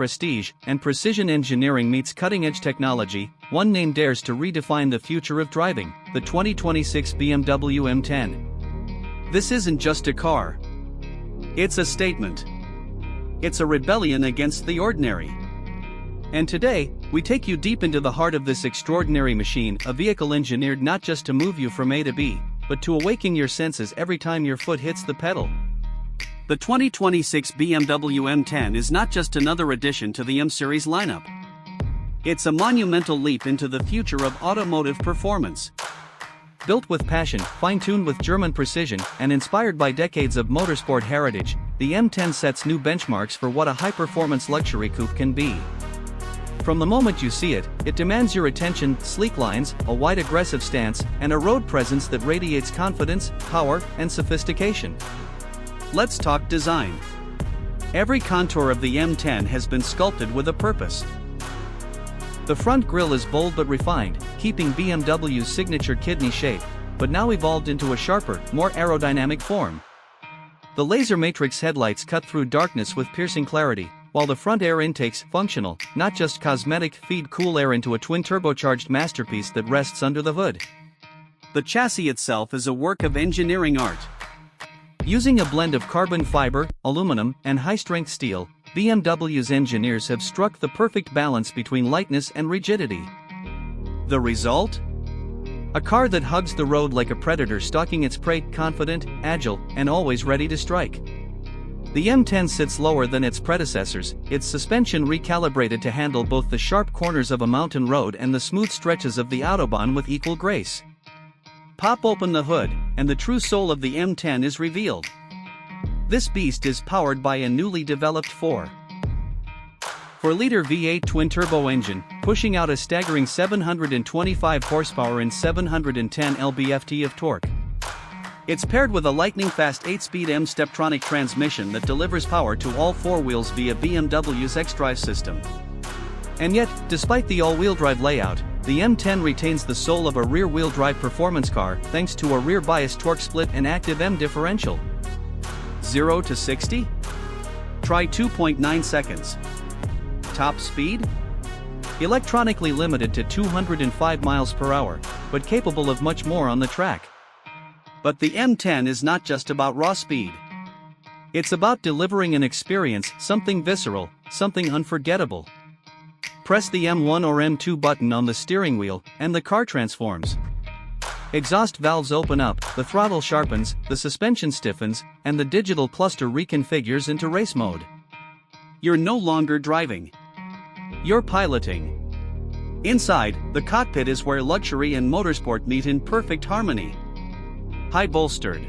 prestige and precision engineering meets cutting-edge technology, one name dares to redefine the future of driving: the 2026 BMW M10. This isn't just a car. It's a statement. It's a rebellion against the ordinary. And today, we take you deep into the heart of this extraordinary machine, a vehicle engineered not just to move you from A to B, but to awaken your senses every time your foot hits the pedal. The 2026 BMW M10 is not just another addition to the M Series lineup. It's a monumental leap into the future of automotive performance. Built with passion, fine-tuned with German precision, and inspired by decades of motorsport heritage, the M10 sets new benchmarks for what a high-performance luxury coupe can be. From the moment you see it, it demands your attention: sleek lines, a wide aggressive stance, and a road presence that radiates confidence, power, and sophistication. Let's talk design. Every contour of the M10 has been sculpted with a purpose. The front grille is bold but refined, keeping BMW's signature kidney shape, but now evolved into a sharper, more aerodynamic form. The laser matrix headlights cut through darkness with piercing clarity, while the front air intakes, functional, not just cosmetic, feed cool air into a twin-turbocharged masterpiece that rests under the hood. The chassis itself is a work of engineering art. Using a blend of carbon fiber, aluminum, and high-strength steel, BMW's engineers have struck the perfect balance between lightness and rigidity. The result? A car that hugs the road like a predator stalking its prey, confident, agile, and always ready to strike. The M10 sits lower than its predecessors, its suspension recalibrated to handle both the sharp corners of a mountain road and the smooth stretches of the Autobahn with equal grace. Pop open the hood, and the true soul of the M10 is revealed. This beast is powered by a newly developed 4.4-liter V8 twin-turbo engine, pushing out a staggering 725 horsepower and 710 lb-ft of torque. It's paired with a lightning-fast 8-speed M-Steptronic transmission that delivers power to all four wheels via BMW's xDrive system. And yet, despite the all-wheel drive layout, the M10 retains the soul of a rear-wheel drive performance car thanks to a rear-biased torque split and active M differential. 0 to 60? Try 2.9 seconds. Top speed? Electronically limited to 205 miles per hour, but capable of much more on the track. But the M10 is not just about raw speed. It's about delivering an experience, something visceral, something unforgettable. Press the M1 or M2 button on the steering wheel, and the car transforms. Exhaust valves open up, the throttle sharpens, the suspension stiffens, and the digital cluster reconfigures into race mode. You're no longer driving. You're piloting. Inside, the cockpit is where luxury and motorsport meet in perfect harmony. High bolstered,